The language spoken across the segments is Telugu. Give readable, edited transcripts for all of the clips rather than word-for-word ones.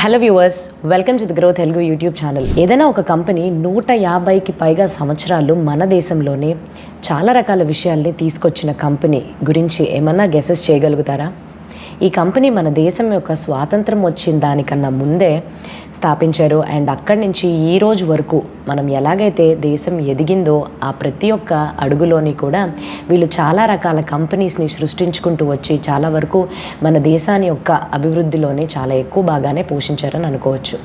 Hello viewers, welcome to the growth Telugu YouTube channel. ఏదైనా ఒక కంపెనీ 150కి పైగా సంవత్సరాలు మన దేశంలోనే చాలా రకాల విషయాల్ని తీసుకొచ్చిన కంపెనీ గురించి ఏమన్నా గెసెస్ చేయగలుగుతారా? ఈ కంపెనీ మన దేశం యొక్క స్వాతంత్రం వచ్చిన దానికన్నా ముందే స్థాపించారు. అండ్ అక్కడి నుంచి ఈ రోజు వరకు మనం ఎలాగైతే దేశం ఎదిగిందో ఆ ప్రతి ఒక్క అడుగులోని కూడా వీళ్ళు చాలా రకాల కంపెనీస్ని సృష్టించుకుంటూ వచ్చి చాలా వరకు మన దేశాన్ని యొక్క అభివృద్ధిలోనే చాలా ఎక్కువ బాగానే పోషించారని అనుకోవచ్చు.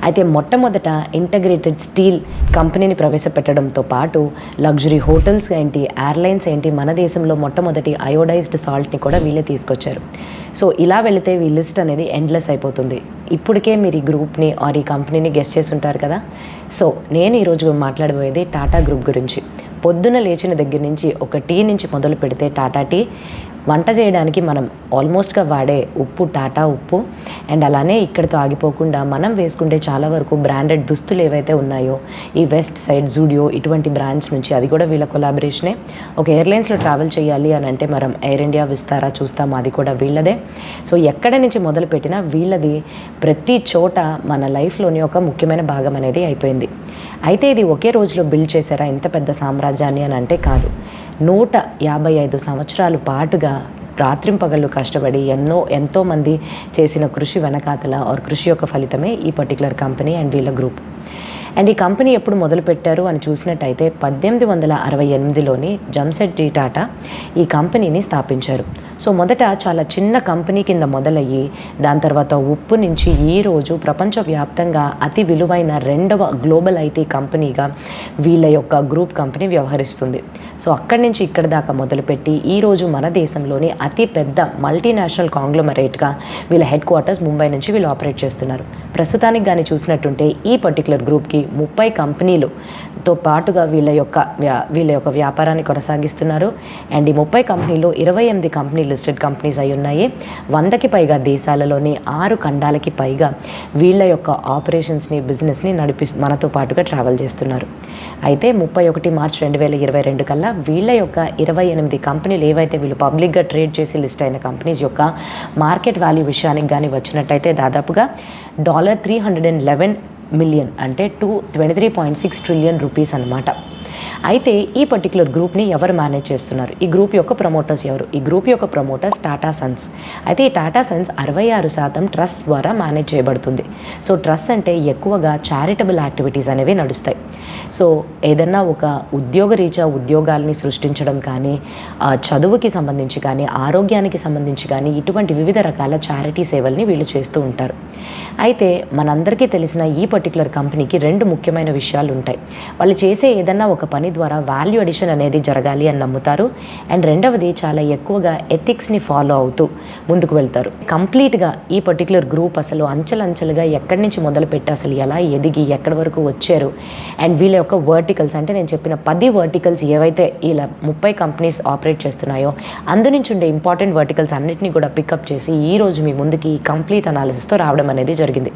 అయితే మొట్టమొదట ఇంటగ్రేటెడ్ స్టీల్ కంపెనీని ప్రవేశపెట్టడంతో పాటు లగ్జరీ హోటల్స్ ఏంటి, ఎయిర్లైన్స్ ఏంటి, మన దేశంలో మొట్టమొదటి అయోడైజ్డ్ సాల్ట్ని కూడా వీళ్ళే తీసుకొచ్చారు. సో ఇలా వెళితే ఈ లిస్ట్ అనేది ఎండ్లెస్ అయిపోతుంది. ఇప్పటికే మీరు ఈ గ్రూప్ని ఆర్ ఈ కంపెనీని గెస్ట్ చేసి ఉంటారు కదా. సో నేను ఈరోజు మాట్లాడబోయేది టాటా గ్రూప్ గురించి. పొద్దున లేచిన దగ్గర నుంచి ఒక టీ నుంచి మొదలు పెడితే టాటా టీ, వంట చేయడానికి మనం ఆల్మోస్ట్గా వాడే ఉప్పు టాటా ఉప్పు, అండ్ అలానే ఇక్కడితో ఆగిపోకుండా మనం వేసుకుంటే చాలా వరకు బ్రాండెడ్ దుస్తులు ఏవైతే ఉన్నాయో ఈ వెస్ట్ సైడ్ జూడియో ఇటువంటి బ్రాండ్స్ నుంచి, అది కూడా వీళ్ళ కొలాబరేషనే. ఒక ఎయిర్లైన్స్లో ట్రావెల్ చేయాలి అని అంటే మనం ఎయిర్ ఇండియా, విస్తారా చూస్తాం, అది కూడా వీళ్ళదే. సో ఎక్కడి నుంచి మొదలు పెట్టినా వీళ్ళది ప్రతి చోట మన లైఫ్లోని ఒక ముఖ్యమైన భాగం అనేది అయిపోయింది. అయితే ఇది ఒకే రోజులో బిల్డ్ చేశారా ఇంత పెద్ద సామ్రాజ్యాన్ని అని అంటే కాదు. 155 సంవత్సరాలు పాటుగా రాత్రింపగళ్ళు కష్టపడి ఎంతోమంది చేసిన కృషి వెనకాతల ఆర్ కృషి యొక్క ఫలితమే ఈ పర్టికులర్ కంపెనీ అండ్ వీళ్ళ గ్రూప్. అండ్ ఈ కంపెనీ ఎప్పుడు మొదలుపెట్టారు అని చూసినట్టయితే 1868లోని జమ్షెడ్జీ టాటా ఈ కంపెనీని స్థాపించారు. సో మొదట చాలా చిన్న కంపెనీ కింద మొదలయ్యి దాని తర్వాత ఉప్పు నుంచి ఈరోజు ప్రపంచవ్యాప్తంగా అతి విలువైన 2వ గ్లోబల్ ఐటీ కంపెనీగా వీళ్ళ యొక్క గ్రూప్ కంపెనీ వ్యవహరిస్తుంది. సో అక్కడి నుంచి ఇక్కడి దాకా మొదలుపెట్టి ఈరోజు మన దేశంలోని అతి పెద్ద మల్టీనేషనల్ కాంగ్లోమరేట్గా వీళ్ళ హెడ్ క్వార్టర్స్ ముంబై నుంచి వీళ్ళు ఆపరేట్ చేస్తున్నారు. ప్రస్తుతానికి కానీ చూసినట్టుంటే ఈ పర్టికులర్ గ్రూప్కి 30 కంపెనీలతో పాటుగా వీళ్ళ యొక్క వ్యాపారాన్ని కొనసాగిస్తున్నారు. అండ్ ఈ 30 కంపెనీలో 28 కంపెనీ లిస్టెడ్ కంపెనీస్ అయి ఉన్నాయి. 100కి పైగా దేశాలలోని 6 ఖండాలకి పైగా వీళ్ళ యొక్క ఆపరేషన్స్ని, బిజినెస్ని మనతో పాటుగా ట్రావెల్ చేస్తున్నారు. అయితే 31 మార్చ్ 2022 కల్లా వీళ్ళ యొక్క 28 కంపెనీలు ఏవైతే వీళ్ళు పబ్లిక్గా ట్రేడ్ చేసి లిస్ట్ అయిన కంపెనీస్ యొక్క మార్కెట్ వాల్యూ విషయానికి కానీ వచ్చినట్టయితే దాదాపుగా $311 మిలియన్, అంటే 23.6 ట్రిలియన్ రూపీస్ అన్నమాట. అయితే ఈ పర్టికులర్ గ్రూప్ని ఎవరు మేనేజ్ చేస్తున్నారు? ఈ గ్రూప్ యొక్క ప్రమోటర్స్ ఎవరు? ఈ గ్రూప్ యొక్క ప్రమోటర్స్ టాటా సన్స్. అయితే ఈ టాటా సన్స్ 66% ట్రస్ట్ ద్వారా మేనేజ్ చేయబడుతుంది. సో ట్రస్ట్ అంటే ఎక్కువగా చారిటబుల్ యాక్టివిటీస్ అనేవి నడుస్తాయి. సో ఏదన్నా ఒక ఉద్యోగరీత్యా ఉద్యోగాల్ని సృష్టించడం కానీ, చదువుకి సంబంధించి కానీ, ఆరోగ్యానికి సంబంధించి కానీ ఇటువంటి వివిధ రకాల చారిటీ సేవల్ని వీళ్ళు చేస్తూ ఉంటారు. అయితే మనందరికీ తెలిసిన ఈ పర్టికులర్ కంపెనీకి 2 ముఖ్యమైన విషయాలు ఉంటాయి. వాళ్ళు చేసే ఏదన్నా ఒక పని ద్వారా వాల్యూ అడిషన్ అనేది జరగాలి అని నమ్ముతారు. అండ్ రెండవది చాలా ఎక్కువగా ఎథిక్స్ని ఫాలో అవుతూ ముందుకు వెళ్తారు. కంప్లీట్గా ఈ పర్టికులర్ గ్రూప్ అసలు అంచెలంచెలుగా ఎక్కడి నుంచి మొదలుపెట్టి అసలు ఎలా ఎదిగి ఎక్కడి వరకు వచ్చారు, అండ్ వీళ్ళ యొక్క వర్టికల్స్, అంటే నేను చెప్పిన 10 వర్టికల్స్ ఏవైతే ఇలా 30 కంపెనీస్ ఆపరేట్ చేస్తున్నాయో అందు నుంచి ఉండే ఇంపార్టెంట్ వర్టికల్స్ అన్నిటినీ కూడా పికప్ చేసి ఈ రోజు మీ ముందుకి కంప్లీట్ అనాలిసిస్తో రావడం అనేది జరిగింది.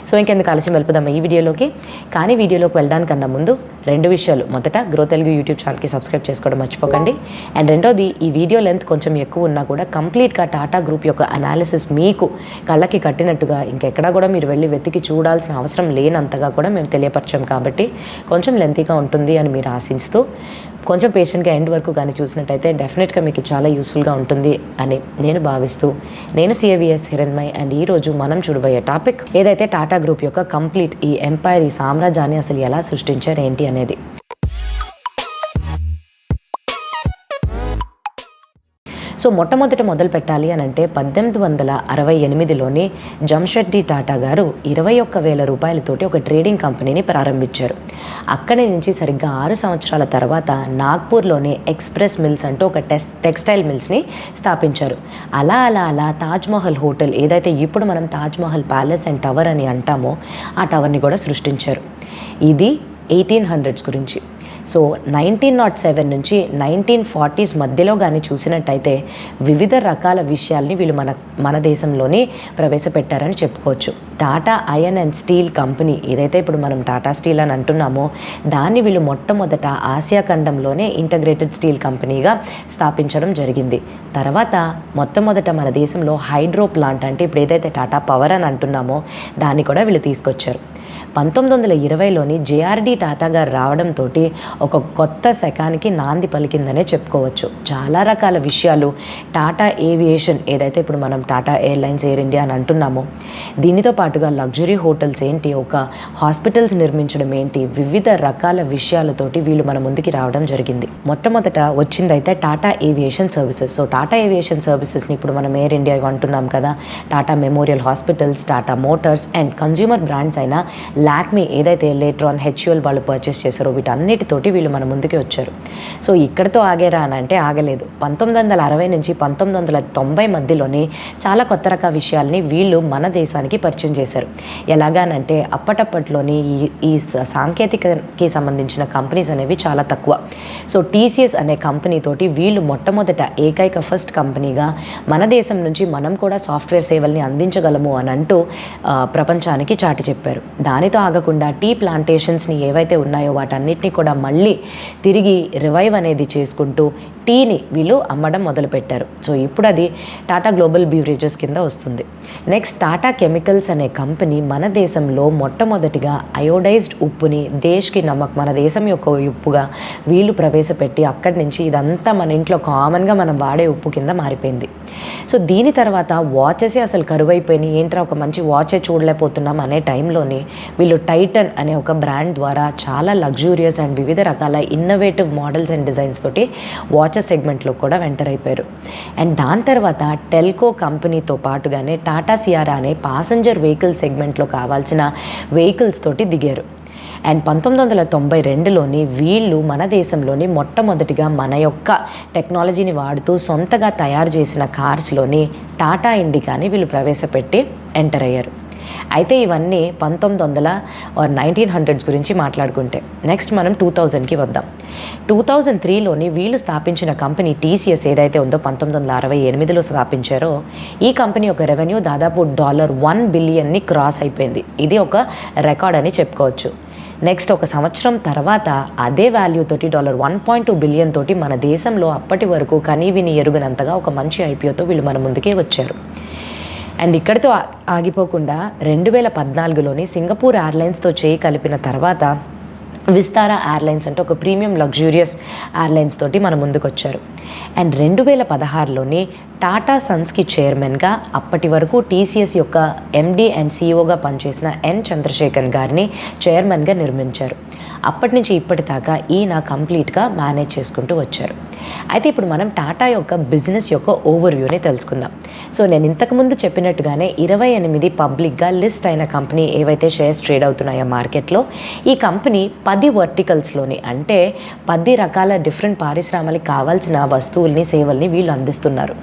సో ఇంకెందుకు ఆలస్యం వెళ్ళిపోదాం ఈ వీడియోలోకి. కానీ వీడియోలోకి వెళ్ళడానికన్నా ముందు 2 విషయాలు. మొదట గ్రోత్ తెలుగు యూట్యూబ్ ఛానల్కి సబ్స్క్రైబ్ చేసుకోవడం మర్చిపోకండి. అండ్ రెండోది, ఈ వీడియో లెంత్ కొంచెం ఎక్కువ ఉన్నా కూడా కంప్లీట్గా టాటా గ్రూప్ యొక్క అనాలిసిస్ మీకు కళ్ళకి కట్టినట్టుగా ఇంకెక్కడా కూడా మీరు వెళ్ళి వెతికి చూడాల్సిన అవసరం లేనంతగా కూడా మేము తెలియపరచాం కాబట్టి కొంచెం లెంతీగా ఉంటుంది అని మీరు ఆశిస్తూ కొంచెం పేషెంట్గా ఎండ్ వరకు కానీ చూసినట్టయితే డెఫినెట్గా మీకు చాలా యూస్ఫుల్గా ఉంటుంది అని నేను భావిస్తూ, నేను CAVS హిరణ్మయ్. అండ్ ఈరోజు మనం చూడబోయే టాపిక్ ఏదైతే టాటా గ్రూప్ యొక్క కంప్లీట్ ఈ ఎంపైర్, ఈ సామ్రాజ్యాన్ని అసలు ఎలా సృష్టించారు ఏంటి అనేది. సో మొట్టమొదట మొదలు పెట్టాలి అని అంటే 1868లోని జమ్షెడ్జీ టాటా గారు 21,000 రూపాయలతోటి ఒక ట్రేడింగ్ కంపెనీని ప్రారంభించారు. అక్కడి నుంచి సరిగ్గా 6 సంవత్సరాల తర్వాత నాగ్పూర్లోని ఎక్స్ప్రెస్ మిల్స్ అంటూ ఒక టెక్స్టైల్ మిల్స్ని స్థాపించారు. అలా తాజ్మహల్ హోటల్, ఏదైతే ఇప్పుడు మనం తాజ్మహల్ ప్యాలెస్ అండ్ టవర్ అని అంటామో ఆ టవర్ని కూడా సృష్టించారు. ఇది 1800s గురించి. సో 1907 నుంచి 1940s మధ్యలో కానీ చూసినట్టయితే వివిధ రకాల విషయాల్ని వీళ్ళు మన దేశంలోనే ప్రవేశపెట్టారని చెప్పుకోవచ్చు. Tata iron and steel company ఏదైతే ఇప్పుడు మనం టాటా స్టీల్ అని అంటున్నామో దాన్ని వీళ్ళు మొట్టమొదట ఆసియా ఖండంలోనే ఇంటగ్రేటెడ్ స్టీల్ కంపెనీగా స్థాపించడం జరిగింది. తర్వాత మొట్టమొదట మన దేశంలో హైడ్రో ప్లాంట్ అంటే ఇప్పుడు ఏదైతే టాటా పవర్ అని అంటున్నామో దాన్ని కూడా వీళ్ళు తీసుకొచ్చారు. 1920లోని జేఆర్డి టాటా గారు రావడంతో ఒక కొత్త శకానికి నాంది పలికిందనే చెప్పుకోవచ్చు. చాలా రకాల విషయాలు టాటా ఏవియేషన్ ఏదైతే ఇప్పుడు మనం టాటా ఎయిర్లైన్స్, ఎయిర్ ఇండియా అని అంటున్నామో దీనితో పాటుగా లగ్జరీ హోటల్స్ ఏంటి, ఒక హాస్పిటల్స్ నిర్మించడం ఏంటి, వివిధ రకాల విషయాలతోటి వీళ్ళు మన ముందుకి రావడం జరిగింది. మొట్టమొదట వచ్చిందైతే Tata aviation services. So Tata aviation సర్వీసెస్ని ఇప్పుడు మనం ఎయిర్ ఇండియా అంటున్నాం కదా, Tata memorial hospitals, Tata motors and consumer brands అయిన లాక్మీ ఏదైతే లేట్రాన్, హెచ్యుఎల్ వాళ్ళు పర్చేస్ చేశారో వీటన్నిటితోటి వీళ్ళు మన ముందుకి వచ్చారు. సో ఇక్కడితో ఆగేరా అని అంటే ఆగలేదు. 1960 నుంచి 1990 మధ్యలోనే చాలా కొత్త రకాల విషయాల్ని వీళ్ళు మన దేశానికి పరిచయం చేశారు. ఎలాగానంటే అప్పటప్పట్లోని ఈ సాంకేతికకి సంబంధించిన కంపెనీస్ అనేవి చాలా తక్కువ. సో టీసీఎస్ అనే కంపెనీ తోటి వీళ్ళు మొట్టమొదట ఏకైక ఫస్ట్ కంపెనీగా మన దేశం నుంచి మనం కూడా సాఫ్ట్వేర్ సేవల్ని అందించగలము అని అంటూ ప్రపంచానికి చాటి చెప్పారు. దానితో ఆగకుండా టీ ప్లాంటేషన్స్ని ఏవైతే ఉన్నాయో వాటన్నిటిని కూడా మళ్ళీ తిరిగి రివైవ్ అనేది చేసుకుంటూ టీని వీళ్ళు అమ్మడం మొదలుపెట్టారు. సో ఇప్పుడు అది టాటా గ్లోబల్ బీవరేజెస్ కింద వస్తుంది. నెక్స్ట్ టాటా కెమికల్స్ అనే కంపెనీ మన దేశంలో మొట్టమొదటిగా అయోడైజ్డ్ ఉప్పుని మన దేశం యొక్క ఉప్పుగా వీళ్ళు ప్రవేశపెట్టి అక్కడి నుంచి ఇదంతా మన ఇంట్లో కామన్గా మనం వాడే ఉప్పు కింద మారిపోయింది. సో దీని తర్వాత వాచెసే అసలు కరువైపోయినాయి, ఏంట్రా ఒక మంచి వాచే చూడలేకపోతున్నాం అనే టైంలోని వీళ్ళు టైటన్ అనే ఒక బ్రాండ్ ద్వారా చాలా లగ్జూరియస్ అండ్ వివిధ రకాల ఇన్నోవేటివ్ మోడల్స్ అండ్ డిజైన్స్ తోటి వాచెస్ సెగ్మెంట్లో కూడా ఎంటర్ అయిపోయారు. అండ్ దాని తర్వాత టెల్కో కంపెనీతో పాటుగానే టాటా సియారా అనే ప్యాసింజర్ వెహికల్ సెగ్మెంట్లో కావాల్సిన వెహికల్స్ తోటి దిగారు. అండ్ 1992లోని వీళ్ళు మన దేశంలోని మొట్టమొదటిగా మన యొక్క టెక్నాలజీని వాడుతూ సొంతగా తయారు చేసిన కార్స్లోని టాటా ఇండికాని వీళ్ళు ప్రవేశపెట్టి ఎంటర్ అయ్యారు. అయితే ఇవన్నీ 1900s గురించి మాట్లాడుకుంటే నెక్స్ట్ మనం 2000కి వద్దాం. 2003లోని వీళ్ళు స్థాపించిన కంపెనీ టీసీఎస్ ఏదైతే ఉందో 1968లో స్థాపించారో ఈ కంపెనీ యొక్క రెవెన్యూ దాదాపు $1 బిలియన్ని క్రాస్ అయిపోయింది. ఇది ఒక రికార్డ్ అని చెప్పుకోవచ్చు. నెక్స్ట్ ఒక సంవత్సరం తర్వాత అదే వాల్యూ తోటి $1.2 బిలియన్ తోటి మన దేశంలో అప్పటి వరకు కనీవిని ఎరుగనంతగా ఒక మంచి ఐపీఓతో వీళ్ళు మన ముందుకే వచ్చారు. అండ్ ఇక్కడితో ఆగిపోకుండా 2014లోని సింగపూర్ ఎయిర్లైన్స్తో చేయి కలిపిన తర్వాత విస్తారా ఎయిర్లైన్స్ అంటే ఒక ప్రీమియం లగ్జూరియస్ ఎయిర్లైన్స్ తోటి మన ముందుకు వచ్చారు. అండ్ 2016లోని టాటా సన్స్కి చైర్మన్గా అప్పటి వరకు టీసీఎస్ యొక్క ఎండీ అండ్ సీఈఓగా పనిచేసిన ఎన్ చంద్రశేఖర్ గారిని చైర్మన్గా నిర్మించారు. అప్పటి నుంచి ఇప్పటిదాకా ఈయన కంప్లీట్గా మేనేజ్ చేసుకుంటూ వచ్చారు. అయితే ఇప్పుడు మనం టాటా యొక్క బిజినెస్ యొక్క ఓవర్వ్యూని తెలుసుకుందాం. సో నేను ఇంతకుముందు చెప్పినట్టుగానే 28 పబ్లిక్గా లిస్ట్ అయిన కంపెనీ ఏవైతే షేర్స్ ట్రేడ్ అవుతున్నాయో మార్కెట్లో ఈ కంపెనీ 10 వర్టికల్స్లోని అంటే 10 రకాల డిఫరెంట్ పారిశ్రామికలకు కావాల్సిన వస్తువుల్ని సేవల్ని వీళ్ళు అందిస్తున్నారు.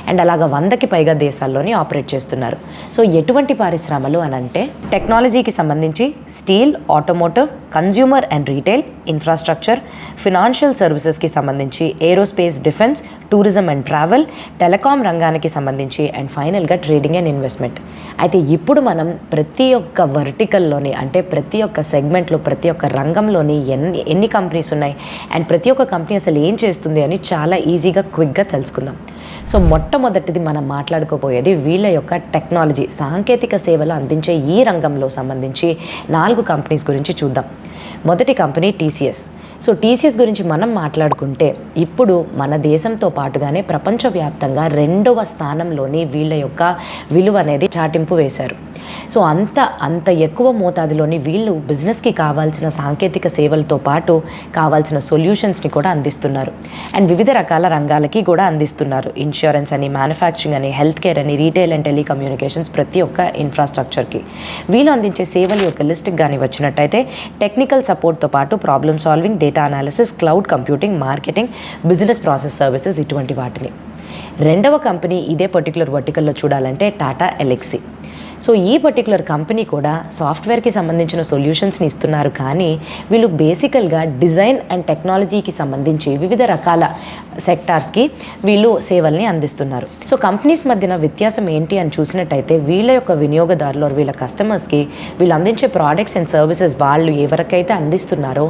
అండ్ అలాగా 100కి పైగా దేశాల్లోని ఆపరేట్ చేస్తున్నారు. సో ఎటువంటి పారిశ్రమలు అని అంటే టెక్నాలజీకి సంబంధించి steel, automotive, consumer and retail, infrastructure, financial సర్వీసెస్కి సంబంధించి, aerospace, defence, tourism and travel, telecom రంగానికి సంబంధించి అండ్ ఫైనల్గా ట్రేడింగ్ అండ్ ఇన్వెస్ట్మెంట్. అయితే ఇప్పుడు మనం ప్రతి ఒక్క వర్టికల్లోని అంటే ప్రతి ఒక్క సెగ్మెంట్లో ప్రతి ఒక్క రంగంలోని ఎన్ని కంపెనీస్ ఉన్నాయి అండ్ ప్రతి ఒక్క కంపెనీ అసలు ఏం చేస్తుంది అని చాలా ఈజీగా క్విక్గా తెలుసుకుందాం. సో మొట్టమొదటిది మనం మాట్లాడుకోబోయేది వీళ్ళ యొక్క టెక్నాలజీ సాంకేతిక సేవలు అందించే ఈ రంగంలో సంబంధించి 4 కంపెనీస్ గురించి చూద్దాం. మొదటి కంపెనీ టీసీఎస్. సో టీసీఎస్ గురించి మనం మాట్లాడుకుంటే ఇప్పుడు మన దేశంతో పాటుగానే ప్రపంచవ్యాప్తంగా 2వ స్థానంలోని వీళ్ళ యొక్క విలువ అనేది చాటింపు వేశారు. సో అంత ఎక్కువ మోతాదులోని వీళ్ళు బిజినెస్కి కావాల్సిన సాంకేతిక సేవలతో పాటు కావాల్సిన సొల్యూషన్స్ని కూడా అందిస్తున్నారు. అండ్ వివిధ రకాల రంగాలకి కూడా అందిస్తున్నారు. ఇన్సూరెన్స్ అని, మ్యానుఫ్యాక్చరింగ్ అని, హెల్త్ కేర్ అని, రీటైల్ అండ్ టెలికమ్యూనికేషన్స్ ప్రతి ఒక్క ఇన్ఫ్రాస్ట్రక్చర్కి వీళ్ళు అందించే సేవల యొక్క లిస్ట్కి కానీ వచ్చినట్టయితే టెక్నికల్ సపోర్ట్తో పాటు problem solving, data analysis, cloud computing, marketing, business process services ఇటువంటి వాటిని. 2వ కంపెనీ ఇదే పర్టికులర్ వర్టికల్లో చూడాలంటే టాటా ఎల్ఎక్సీ. సో ఈ పర్టికులర్ కంపెనీ కూడా సాఫ్ట్వేర్కి సంబంధించిన సొల్యూషన్స్ని ఇస్తున్నారు, కానీ వీళ్ళు బేసికల్గా డిజైన్ అండ్ టెక్నాలజీకి సంబంధించి వివిధ రకాల సెక్టార్స్కి వీళ్ళు సేవల్ని అందిస్తున్నారు. సో కంపెనీస్ మధ్యన వ్యత్యాసం ఏంటి అని చూసినట్టయితే వీళ్ళ యొక్క వినియోగదారులు వీళ్ళ కస్టమర్స్కి వీళ్ళు అందించే ప్రోడక్ట్స్ అండ్ సర్వీసెస్ వాళ్ళు ఎవరికైతే అందిస్తున్నారో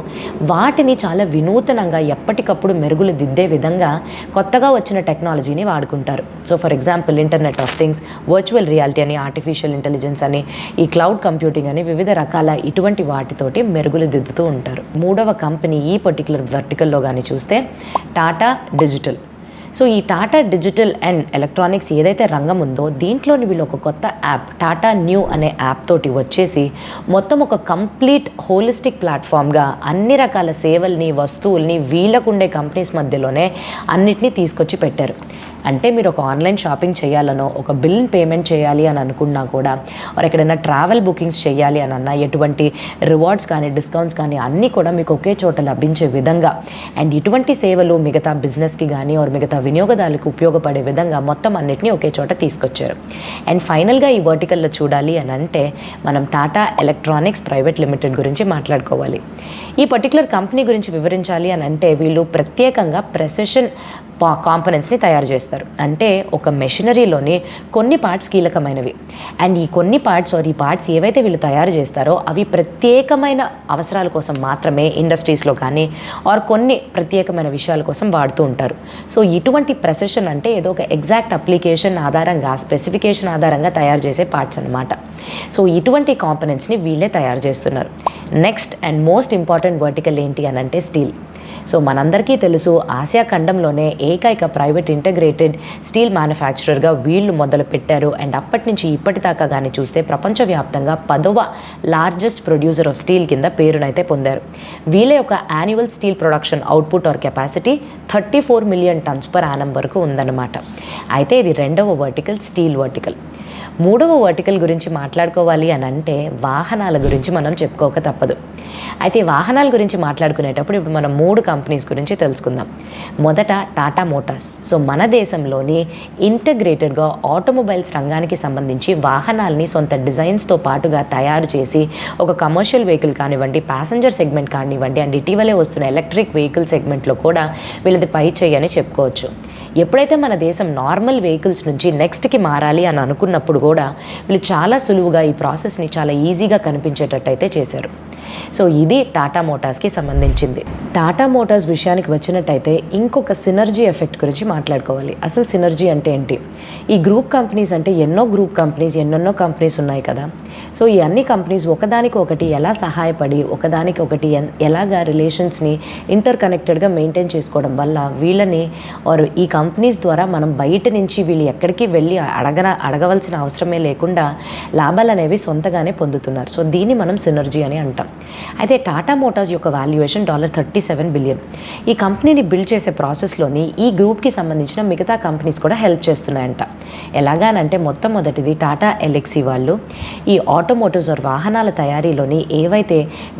వాటిని చాలా వినూతనంగా ఎప్పటికప్పుడు మెరుగులు దిద్దే విధంగా కొత్తగా వచ్చిన టెక్నాలజీని వాడుకుంటారు. So for example internet of things, virtual reality అని, ఆర్టిఫిషియల్ ఇంటెలిజెన్స్ అని, ఈ క్లౌడ్ కంప్యూటింగ్ అని వివిధ రకాల ఇటువంటి వాటితోటి మెరుగులు దిద్దుతూ ఉంటారు. మూడవ కంపెనీ ఈ పర్టికులర్ వర్టికల్లో కానీ చూస్తే టాటా డిజిటల్. సో ఈ టాటా డిజిటల్ అండ్ ఎలక్ట్రానిక్స్ ఏదైతే రంగం ఉందో దీంట్లోని వీళ్ళు ఒక కొత్త యాప్ టాటా న్యూ అనే యాప్ తోటి వచ్చేసి మొత్తం ఒక కంప్లీట్ హోలిస్టిక్ ప్లాట్ఫామ్గా అన్ని రకాల సేవల్ని, వస్తువుల్ని వీళ్ళకుండే కంపెనీస్ మధ్యలోనే అన్నిటినీ తీసుకొచ్చి పెట్టారు. అంటే మీరు ఒక ఆన్లైన్ షాపింగ్ చేయాలనో, ఒక బిల్ పేమెంట్ చేయాలి అని అనుకున్నా కూడా, ఎక్కడైనా ట్రావెల్ బుకింగ్స్ చేయాలి అని అన్నా, ఎటువంటి రివార్డ్స్ కానీ డిస్కౌంట్స్ కానీ అన్నీ కూడా మీకు ఒకే చోట లభించే విధంగా అండ్ ఇటువంటి సేవలు మిగతా బిజినెస్కి కానీ మిగతా వినియోగదారులకు ఉపయోగపడే విధంగా మొత్తం అన్నిటినీ ఒకే చోట తీసుకొచ్చారు. అండ్ ఫైనల్గా ఈ వర్టికల్లో చూడాలి అని అంటే మనం టాటా ఎలక్ట్రానిక్స్ ప్రైవేట్ లిమిటెడ్ గురించి మాట్లాడుకోవాలి. ఈ పర్టికులర్ కంపెనీ గురించి వివరించాలి అని అంటే వీళ్ళు ప్రత్యేకంగా ప్రెసిషన్ కాంపోనెంట్స్ని తయారు చేస్తారు. అంటే ఒక మెషినరీలోని కొన్ని పార్ట్స్ కీలకమైనవి అండ్ ఈ కొన్ని పార్ట్స్ ఈ పార్ట్స్ ఏవైతే వీళ్ళు తయారు చేస్తారో అవి ప్రత్యేకమైన అవసరాల కోసం మాత్రమే ఇండస్ట్రీస్లో కానీ కొన్ని ప్రత్యేకమైన విషయాల కోసం వాడుతూ ఉంటారు. సో ఇటువంటి ప్రెసిషన్ అంటే ఏదో ఒక ఎగ్జాక్ట్ అప్లికేషన్ ఆధారంగా, స్పెసిఫికేషన్ ఆధారంగా తయారు చేసే పార్ట్స్ అనమాట. సో ఇటువంటి కాంపోనెంట్స్ని వీళ్ళే తయారు చేస్తున్నారు. Next and most important vertical ఏంటి అని అంటే స్టీల్. సో మనందరికీ తెలుసు ఆసియా ఖండంలోనే ఏకైక ప్రైవేట్ ఇంటగ్రేటెడ్ స్టీల్ మ్యానుఫ్యాక్చరర్గా వీళ్ళు మొదలు పెట్టారు. అండ్ అప్పటి నుంచి ఇప్పటిదాకా కానీ చూస్తే ప్రపంచవ్యాప్తంగా 10వ లార్జెస్ట్ ప్రొడ్యూసర్ ఆఫ్ స్టీల్ కింద పేరునైతే పొందారు. వీళ్ళ యొక్క annual steel production output capacity 34 million tons per annum వరకు ఉందన్నమాట. అయితే ఇది రెండవ వర్టికల్, స్టీల్ వర్టికల్. మూడవ వర్టికల్ గురించి మాట్లాడుకోవాలి అని అంటే వాహనాల గురించి మనం చెప్పుకోక తప్పదు. అయితే వాహనాల గురించి మాట్లాడుకునేటప్పుడు ఇప్పుడు మనం 3 కంపెనీస్ గురించి తెలుసుకుందాం. మొదట టాటా మోటార్స్. సో మన దేశంలోని ఇంటగ్రేటెడ్గా ఆటోమొబైల్స్ రంగానికి సంబంధించి వాహనాల్ని సొంత డిజైన్స్తో పాటుగా తయారు చేసి ఒక కమర్షియల్ వెహికల్ కానివ్వండి, ప్యాసింజర్ సెగ్మెంట్ కానివ్వండి అండ్ ఇటీవలే వస్తున్న ఎలక్ట్రిక్ వెహికల్ సెగ్మెంట్లో కూడా వీళ్ళది పై చేయి అని చెప్పుకోవచ్చు. ఎప్పుడైతే మన దేశం నార్మల్ వెహికల్స్ నుంచి నెక్స్ట్కి మారాలి అని అనుకున్నప్పుడు కూడా వీళ్ళు చాలా సులువుగా ఈ ప్రాసెస్ని చాలా ఈజీగా కనిపించేటట్టు అయితే చేశారు. సో ఇది టాటా మోటార్స్కి సంబంధించింది. టాటా మోటార్స్ విషయానికి వచ్చినట్టయితే ఇంకొక సినర్జీ ఎఫెక్ట్ గురించి మాట్లాడుకోవాలి. అసలు సినర్జీ అంటే ఏంటి? ఈ గ్రూప్ కంపెనీస్ అంటే ఎన్నో గ్రూప్ కంపెనీస్, ఎన్నెన్నో కంపెనీస్ ఉన్నాయి కదా. సో ఈ అన్ని కంపెనీస్ ఒకదానికి ఒకటి ఎలా సహాయపడి ఒకదానికి ఒకటి ఎలాగా రిలేషన్స్ని ఇంటర్ కనెక్టెడ్గా మెయింటైన్ చేసుకోవడం వల్ల వీళ్ళని ఈ కంపెనీస్ ద్వారా మనం బయట నుంచి వీళ్ళు ఎక్కడికి వెళ్ళి అడగవలసిన అవసరమే లేకుండా లాభాలు అనేవి సొంతగానే పొందుతున్నారు. సో దీన్ని మనం సినర్జీ అని అంటాం. అయితే టాటా మోటార్స్ యొక్క వాల్యుయేషన్ $37 బిలియన్. ఈ కంపెనీని బిల్డ్ చేసే ప్రాసెస్లోని ఈ గ్రూప్కి సంబంధించిన మిగతా కంపెనీస్ కూడా హెల్ప్ చేస్తున్నాయంట. ఎలాగానంటే మొట్టమొదటిది టాటా ఎలక్సీ వాళ్ళు ఈ ఆటోమోటివ్స్ వాహనాల తయారీలోని ఏవైతే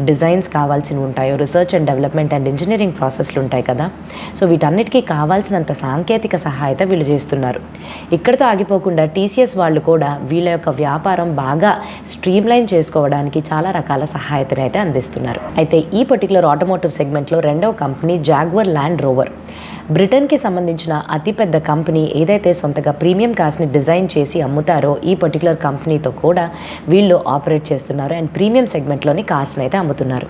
డిజైన్స్ కావాల్సినవి ఉంటాయో, research and development and engineering ప్రాసెస్లు ఉంటాయి కదా, సో వీటన్నిటికీ కావాల్సినంత సాంకేతిక సహాయత వీళ్ళు చేస్తున్నారు. ఇక్కడితో ఆగిపోకుండా టీసీఎస్ వాళ్ళు కూడా వీళ్ళ యొక్క వ్యాపారం బాగా స్ట్రీమ్లైన్ చేసుకోవడానికి చాలా రకాల సహాయతని అయితే అందిస్తున్నారు. అయితే ఈ పర్టికులర్ ఆటోమోటివ్ సెగ్మెంట్లో రెండవ కంపెనీ జాగ్వర్ ల్యాండ్ రోవర్. బ్రిటన్కి సంబంధించిన అతిపెద్ద కంపెనీ ఏదైతే సొంతగా ప్రీమియం కార్స్ని డిజైన్ చేసి అమ్ముతారో ఈ పర్టికులర్ కంపెనీతో కూడా వీళ్ళు ఆపరేట్ చేస్తున్నారు అండ్ ప్రీమియం సెగ్మెంట్లోని కార్స్ని అయితే అమ్ముతున్నారు.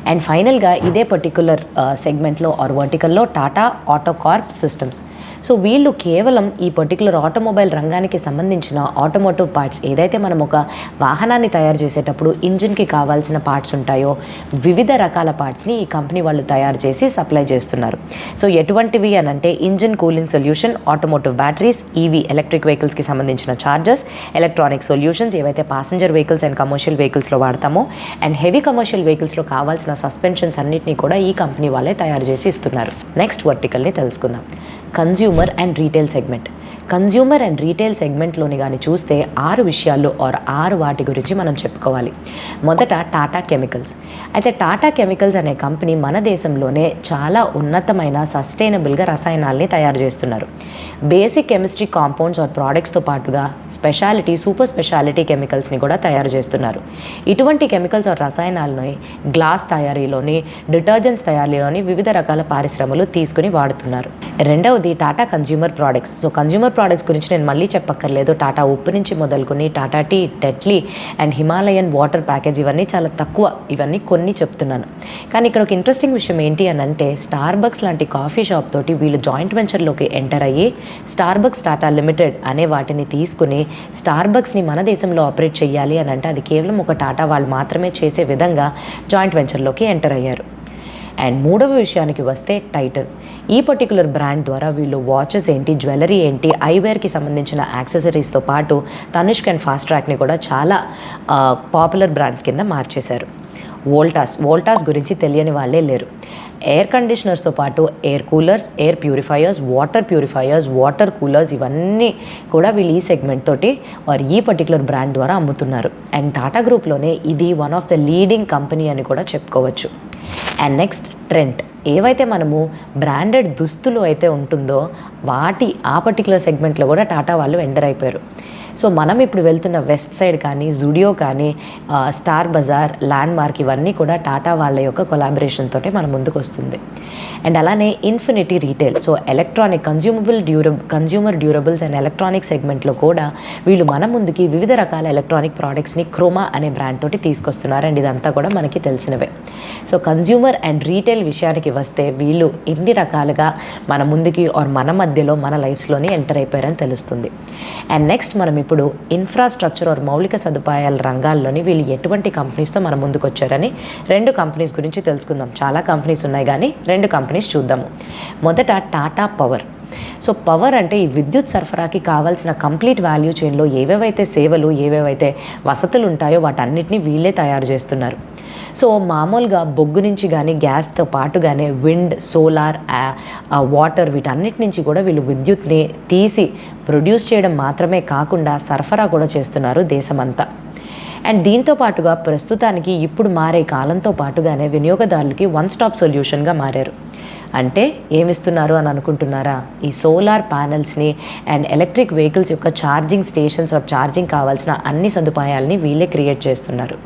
అండ్ ఫైనల్గా ఇదే పర్టికులర్ సెగ్మెంట్లో వర్టికల్లో Tata auto comp systems. So వీళ్ళు కేవలం ఈ పర్టికులర్ ఆటోమొబైల్ రంగానికి సంబంధించిన ఆటోమోటివ్ పార్ట్స్ ఏదైతే మనం ఒక వాహనాన్ని తయారు చేసేటప్పుడు ఇంజిన్కి కావాల్సిన పార్ట్స్ ఉంటాయో వివిధ రకాల పార్ట్స్ని ఈ కంపెనీ వాళ్ళు తయారు చేసి సప్లై చేస్తున్నారు. సో ఎటువంటివి అని అంటే engine cooling solution, automotive batteries, EV electric వెహికల్స్కి సంబంధించిన చార్జర్స్, ఎలక్ట్రానిక్ సొల్యూషన్స్ ఏవైతే ప్యాసింజర్ వెహికల్స్ అండ్ కమర్షియల్ వెహికల్స్లో వాడతామో అండ్ హెవీ కమర్షియల్ వెహికల్స్లో కావాల్సిన సస్పెన్షన్స్ అన్నిటినీ కూడా ఈ కంపెనీ వాళ్ళే తయారు చేసి ఇస్తున్నారు. నెక్స్ట్ వర్టికల్ని తెలుసుకుందాం. Consumer and retail segment. Consumer and retail సెగ్మెంట్లోని కానీ చూస్తే 6 విషయాలు ఆర్ 6 వాటి గురించి మనం చెప్పుకోవాలి. మొదట టాటా కెమికల్స్. అయితే టాటా కెమికల్స్ అనే కంపెనీ మన దేశంలోనే చాలా ఉన్నతమైన సస్టైనబుల్గా రసాయనాల్ని తయారు చేస్తున్నారు. బేసిక్ కెమిస్ట్రీ కాంపౌండ్స్ ఆర్ ప్రోడక్ట్స్తో పాటుగా స్పెషాలిటీ, సూపర్ స్పెషాలిటీ కెమికల్స్ని కూడా తయారు చేస్తున్నారు. ఇటువంటి కెమికల్స్ ఆర్ రసాయనాలను గ్లాస్ తయారీలోని, డిటర్జెంట్స్ తయారీలోని వివిధ రకాల పరిశ్రమలు తీసుకుని వాడుతున్నారు. రెండవది Tata consumer products. So consumer products గురించి నేను మళ్ళీ చెప్పక్కర్లేదు. టాటా ఉప్పు నుంచి మొదలుకొని Tata tea, Tetley and Himalayan water package ఇవన్నీ చాలా తక్కువ, ఇవన్నీ కొన్ని చెప్తున్నాను. కానీ ఇక్కడ ఒక ఇంట్రెస్టింగ్ విషయం ఏంటి అని అంటే, స్టార్బక్స్ లాంటి కాఫీ షాప్ తోటి వీళ్ళు జాయింట్ వెంచర్లోకి ఎంటర్ అయ్యి స్టార్బక్స్ టాటా లిమిటెడ్ అనే వాటిని తీసుకుని స్టార్బక్స్ని మన దేశంలో ఆపరేట్ చేయాలి అని అంటే అది కేవలం ఒక టాటా వాళ్ళు మాత్రమే చేసే విధంగా జాయింట్ వెంచర్లోకి ఎంటర్ అయ్యారు. అండ్ మూడవ విషయానికి వస్తే టైటన్. ఈ పర్టికులర్ బ్రాండ్ ద్వారా వీళ్ళు వాచెస్ ఏంటి, జ్యువెలరీ ఏంటి, ఐవేర్కి సంబంధించిన యాక్సెసరీస్తో పాటు తనిష్క్ అండ్ ఫాస్ట్ ట్రాక్ని కూడా చాలా పాపులర్ బ్రాండ్స్ కింద మార్చేశారు. వోల్టాస్ గురించి తెలియని వాళ్ళే లేరు. ఎయిర్ కండిషనర్స్తో పాటు air coolers, air purifiers, water coolers ఇవన్నీ కూడా వీళ్ళు ఈ సెగ్మెంట్ తోటి ఈ పర్టికులర్ బ్రాండ్ ద్వారా అమ్ముతున్నారు. అండ్ టాటా గ్రూప్లోనే ఇది one of the leading company అని కూడా చెప్పుకోవచ్చు. And next Trent. ఏవైతే మనము బ్రాండెడ్ దుస్తులు అయితే ఉంటుందో ఆ పర్టికులర్ సెగ్మెంట్లో కూడా టాటా వాళ్ళు ఎంటర్ అయిపోయారు. సో మనం ఇప్పుడు వెళ్తున్న వెస్ట్ సైడ్ కానీ, జుడియో కానీ, స్టార్ బజార్, ల్యాండ్ మార్క్ ఇవన్నీ కూడా టాటా వాళ్ళ యొక్క కొలాబరేషన్ తోటే మన ముందుకు వస్తుంది. అండ్ అలానే infinity retail. So electronic consumer durables and electronic సెగ్మెంట్లో కూడా వీళ్ళు మన ముందుకి వివిధ రకాల ఎలక్ట్రానిక్ ప్రోడక్ట్స్ని క్రోమా అనే బ్రాండ్ తోటి తీసుకొస్తున్నారు. అండ్ ఇదంతా కూడా మనకి తెలిసినవే. సో కన్జ్యూమర్ అండ్ రీటైల్ విషయానికి వస్తే వీళ్ళు ఇన్ని రకాలుగా మన ముందుకి మన మధ్యలో మన లైఫ్స్లోని ఎంటర్ అయిపోయారని తెలుస్తుంది. అండ్ నెక్స్ట్ మనం ఇప్పుడు ఇన్ఫ్రాస్ట్రక్చర్ మౌలిక సదుపాయాల రంగాల్లోని వీళ్ళు ఎటువంటి కంపెనీస్తో మన ముందుకు వచ్చారని 2 కంపెనీస్ గురించి తెలుసుకుందాం. చాలా కంపెనీస్ ఉన్నాయి కానీ 2 కంపెనీస్ చూద్దాము. మొదట టాటా పవర్. సో పవర్ అంటే ఈ విద్యుత్ సరఫరాకి కావాల్సిన కంప్లీట్ వాల్యూ చైన్లో ఏవేవైతే సేవలు, ఏవేవైతే వసతులు ఉంటాయో వాటన్నిటిని వీళ్ళే తయారు చేస్తున్నారు. సో మామూలుగా బొగ్గు నుంచి కానీ, గ్యాస్తో పాటుగానే విండ్, సోలార్, వాటర్ వీటన్నిటి నుంచి కూడా వీళ్ళు విద్యుత్ని తీసి ప్రొడ్యూస్ చేయడం మాత్రమే కాకుండా సరఫరా కూడా చేస్తున్నారు దేశమంతా. అండ్ దీంతో పాటుగా ప్రస్తుతానికి ఇప్పుడు మారే కాలంతో పాటుగానే వినియోగదారులకి వన్ స్టాప్ సొల్యూషన్గా మారారు. అంటే ఏమిస్తున్నారు అని అనుకుంటున్నారా? ఈ సోలార్ ప్యానెల్స్ని అండ్ ఎలక్ట్రిక్ వెహికల్స్ యొక్క ఛార్జింగ్ స్టేషన్స్ ఛార్జింగ్ కావాల్సిన అన్ని సదుపాయాలని వీళ్ళే క్రియేట్ చేస్తున్నారు.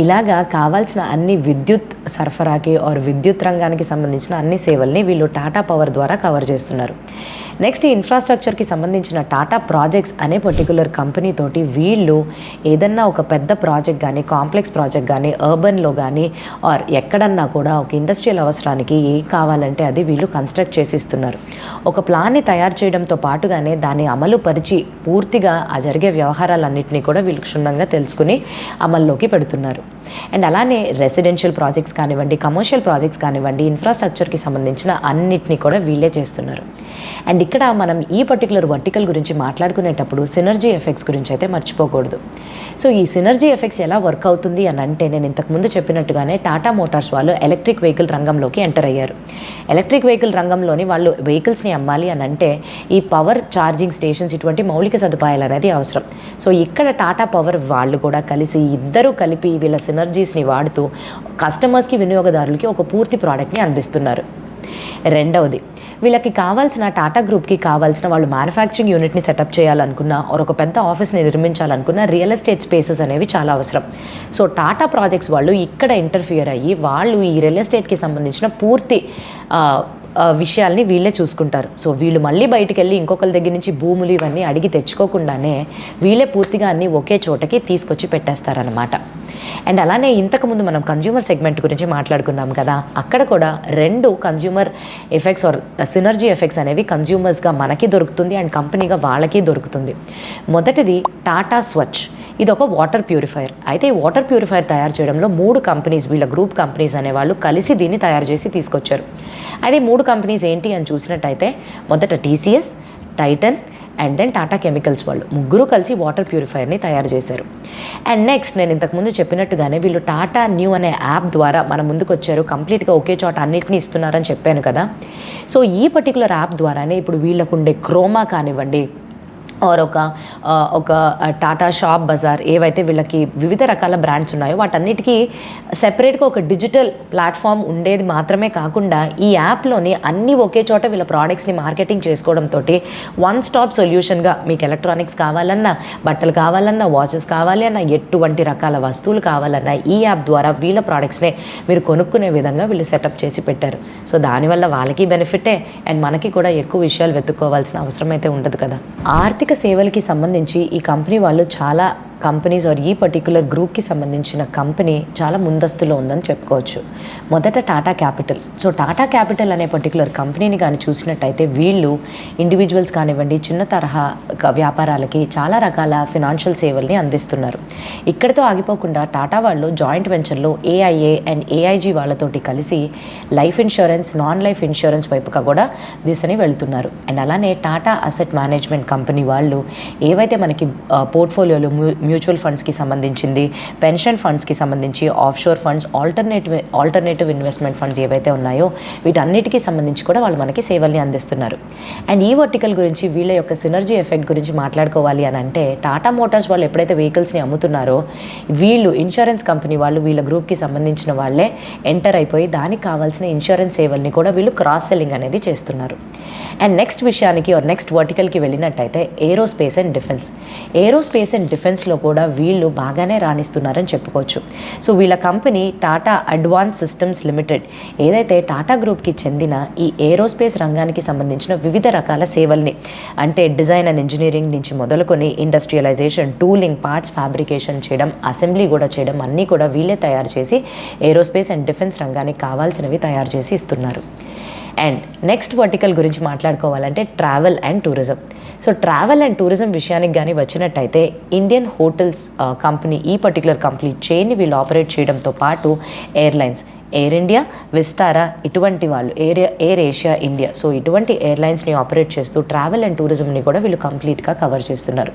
ఇలాగా కావాల్సిన అన్ని విద్యుత్ సరఫరాకి విద్యుత్ రంగానికి సంబంధించిన అన్ని సేవల్ని వీళ్ళు టాటా పవర్ ద్వారా కవర్ చేస్తున్నారు. నెక్స్ట్ ఈ ఇన్ఫ్రాస్ట్రక్చర్కి సంబంధించిన టాటా ప్రాజెక్ట్స్ అనే పర్టికులర్ కంపెనీ తోటి వీళ్ళు ఏదన్నా ఒక పెద్ద ప్రాజెక్ట్ కానీ, కాంప్లెక్స్ ప్రాజెక్ట్ కానీ, అర్బన్లో కానీ ఎక్కడన్నా కూడా ఒక ఇండస్ట్రియల్ అవసరానికి ఏం కావాలంటే అది వీళ్ళు కన్స్ట్రక్ట్ చేసి ఇస్తున్నారు. ఒక ప్లాన్ని తయారు చేయడంతో పాటుగానే దాన్ని అమలు పరిచి పూర్తిగా ఆ జరిగే వ్యవహారాలన్నింటినీ కూడా వీళ్ళు క్షుణ్ణంగా తెలుసుకుని అమల్లోకి పెడుతున్నారు. అండ్ అలానే రెసిడెన్షియల్ ప్రాజెక్ట్స్ కానివ్వండి, కమర్షియల్ ప్రాజెక్ట్స్ కానివ్వండి, ఇన్ఫ్రాస్ట్రక్చర్కి సంబంధించిన అన్నిటినీ కూడా వీళ్ళే చేస్తున్నారు. అండ్ ఇక్కడ మనం ఈ పర్టికులర్ వర్టికల్ గురించి మాట్లాడుకునేటప్పుడు సినర్జీ ఎఫెక్ట్స్ గురించి అయితే మర్చిపోకూడదు. సో ఈ సినర్జీ ఎఫెక్ట్స్ ఎలా వర్క్ అవుతుంది అని అంటే, నేను ఇంతకుముందు చెప్పినట్టుగానే టాటా మోటార్స్ వాళ్ళు ఎలక్ట్రిక్ వెహికల్ రంగంలోకి ఎంటర్ అయ్యారు. ఎలక్ట్రిక్ వెహికల్ రంగంలోని వాళ్ళు వెహికల్స్ని అమ్మాలి అని అంటే ఈ పవర్ ఛార్జింగ్ స్టేషన్స్ ఇటువంటి మౌలిక సదుపాయాలు అనేది అవసరం. సో ఇక్కడ టాటా పవర్ వాళ్ళు కూడా ఇద్దరూ కలిపి వీళ్ళ సినర్జీస్ని వాడుతూ కస్టమర్స్కి, వినియోగదారులకి ఒక పూర్తి ప్రోడక్ట్ని అందిస్తున్నారు. రెండవది, వీళ్ళకి కావాల్సిన టాటా గ్రూప్కి కావాల్సిన వాళ్ళు మ్యానుఫ్యాక్చరింగ్ యూనిట్ని సెటప్ చేయాలనుకున్నా ఒక పెద్ద ఆఫీస్ని నిర్మించాలనుకున్న రియల్ ఎస్టేట్ స్పేసెస్ అనేవి చాలా అవసరం. సో టాటా ప్రాజెక్ట్స్ వాళ్ళు ఇక్కడ ఇంటర్ఫియర్ అయ్యి వాళ్ళు ఈ రియల్ ఎస్టేట్కి సంబంధించిన పూర్తి విషయాల్ని వీళ్ళే చూసుకుంటారు. సో వీళ్ళు మళ్ళీ బయటికి వెళ్ళి ఇంకొకరి దగ్గర నుంచి భూములు ఇవన్నీ అడిగి తెచ్చుకోకుండానే వీళ్ళే పూర్తిగా అన్నీ ఒకే చోటకి తీసుకొచ్చి పెట్టేస్తారనమాట. అండ్ అలానే ఇంతకుముందు మనం కన్జ్యూమర్ సెగ్మెంట్ గురించి మాట్లాడుకున్నాం కదా, అక్కడ కూడా 2 కన్జ్యూమర్ ఎఫెక్ట్స్ సినర్జీ ఎఫెక్ట్స్ అనేవి కన్జ్యూమర్స్గా మనకి దొరుకుతుంది అండ్ కంపెనీగా వాళ్ళకి దొరుకుతుంది. మొదటిది టాటా స్వచ్. ఇది ఒక వాటర్ ప్యూరిఫైయర్. అయితే ఈ వాటర్ ప్యూరిఫైయర్ తయారు చేయడంలో 3 కంపెనీస్, వీళ్ళ గ్రూప్ కంపెనీస్ అనేవాళ్ళు కలిసి దీన్ని తయారు చేసి తీసుకొచ్చారు. అయితే 3 కంపెనీస్ ఏంటి అని చూసినట్టయితే మొదట TCS, Titan and then Tata Chemicals వాళ్ళు ముగ్గురు కలిసి వాటర్ ప్యూరిఫైయర్ని తయారు చేశారు. అండ్ నెక్స్ట్ నేను ఇంతకుముందు చెప్పినట్టుగానే వీళ్ళు టాటా న్యూ అనే యాప్ ద్వారా మన ముందుకు వచ్చారు. కంప్లీట్గా ఒకే చోట అన్నిటినీ ఇస్తున్నారని చెప్పాను కదా. సో ఈ పర్టికులర్ యాప్ ద్వారానే ఇప్పుడు వీళ్ళకుండే క్రోమా కానివ్వండి, ఆర్ ఒక టాటా షాప్ బజార్, ఏవైతే వీళ్ళకి వివిధ రకాల బ్రాండ్స్ ఉన్నాయో వాటన్నిటికీ సెపరేట్గా ఒక డిజిటల్ ప్లాట్ఫామ్ ఉండేది మాత్రమే కాకుండా ఈ యాప్లోని అన్నీ ఒకే చోట వీళ్ళ ప్రోడక్ట్స్ని మార్కెటింగ్ చేసుకోవడంతో వన్ స్టాప్ సొల్యూషన్గా మీకు ఎలక్ట్రానిక్స్ కావాలన్నా, బట్టలు కావాలన్నా, వాచెస్ కావాలి అన్నా, ఎటువంటి రకాల వస్తువులు కావాలన్నా ఈ యాప్ ద్వారా వీళ్ళ ప్రోడక్ట్స్నే మీరు కొనుక్కునే విధంగా వీళ్ళు సెటప్ చేసి పెట్టారు. సో దానివల్ల వాళ్ళకి బెనిఫిటే అండ్ మనకి కూడా ఎక్కువ విషయాలు వెతుక్కోవాల్సిన అవసరం అయితే ఉండదు కదా. ఆర్థిక సేవలకి సంబంధించి ఈ కంపెనీ వాళ్ళు చాలా కంపెనీస్ ఆర్ ఈ పర్టిక్యులర్ గ్రూప్కి సంబంధించిన కంపెనీ చాలా ముందస్తులో ఉందని చెప్పుకోవచ్చు. మొదట Tata capital. So Tata capital అనే పర్టిక్యులర్ కంపెనీని కానీ చూసినట్టయితే వీళ్ళు ఇండివిజువల్స్ కానివ్వండి, చిన్న తరహా వ్యాపారాలకి చాలా రకాల ఫినాన్షియల్ సేవల్ని అందిస్తున్నారు. ఇక్కడితో ఆగిపోకుండా టాటా వాళ్ళు జాయింట్ వెంచర్లో ఏఐఏ అండ్ ఏఐజీ వాళ్ళతోటి కలిసి life insurance, non life insurance వైపుగా కూడా దిశని వెళ్తున్నారు. అండ్ అలానే టాటా అసెట్ మేనేజ్మెంట్ కంపెనీ వాళ్ళు ఏవైతే మనకి పోర్ట్ఫోలియోలో మ్యూచువల్ ఫండ్స్కి సంబంధించింది, పెన్షన్ ఫండ్స్కి సంబంధించి, offshore funds, alternative investment funds ఏవైతే ఉన్నాయో వీటన్నిటికీ సంబంధించి కూడా వాళ్ళు మనకి సేవల్ని అందిస్తున్నారు. అండ్ ఈ వర్టికల్ గురించి వీళ్ళ యొక్క సినర్జీ ఎఫెక్ట్ గురించి మాట్లాడుకోవాలి అని అంటే టాటా మోటార్స్ వాళ్ళు ఎప్పుడైతే వెహికల్స్ని అమ్ముతున్నారో వీళ్ళు ఇన్సూరెన్స్ కంపెనీ వాళ్ళు వీళ్ళ గ్రూప్కి సంబంధించిన వాళ్ళే ఎంటర్ అయిపోయి దానికి కావాల్సిన ఇన్సూరెన్స్ సేవల్ని కూడా వీళ్ళు క్రాస్ సెల్లింగ్ అనేది చేస్తున్నారు. అండ్ నెక్స్ట్ విషయానికి నెక్స్ట్ వర్టికల్కి వెళ్ళినట్టయితే ఏరోస్పేస్ అండ్ డిఫెన్స్లో కూడా వీళ్ళు బాగానే రాణిస్తున్నారని చెప్పుకోవచ్చు. సో వీళ్ళ company Tata advance systems limited ఏదైతే టాటా గ్రూప్కి చెందిన ఈ ఏరోస్పేస్ రంగానికి సంబంధించిన వివిధ రకాల సేవల్ని, అంటే డిజైన్ అండ్ ఇంజనీరింగ్ నుంచి మొదలుకొని ఇండస్ట్రియలైజేషన్, టూలింగ్, పార్ట్స్ ఫ్యాబ్రికేషన్ చేయడం, అసెంబ్లీ కూడా చేయడం అన్నీ కూడా వీళ్ళే తయారు చేసి ఏరోస్పేస్ అండ్ డిఫెన్స్ రంగానికి కావాల్సినవి తయారు చేసి ఇస్తున్నారు. అండ్ నెక్స్ట్ వర్టికల్ గురించి మాట్లాడుకోవాలంటే travel and tourism. So travel and tourism విషయానికి కానీ వచ్చినట్టయితే ఇండియన్ హోటల్స్ కంపెనీ ఈ పర్టికులర్ కంపెనీ చైన్ని వీళ్ళు ఆపరేట్ చేయడంతో పాటు ఎయిర్లైన్స్, ఎయిర్ ఇండియా, విస్తారా, ఇటువంటి వాళ్ళు ఎయిర్ ఏషియా ఇండియా, సో ఇటువంటి ఎయిర్లైన్స్ని ఆపరేట్ చేస్తూ ట్రావెల్ అండ్ టూరిజంని కూడా వీళ్ళు కంప్లీట్గా కవర్ చేస్తున్నారు.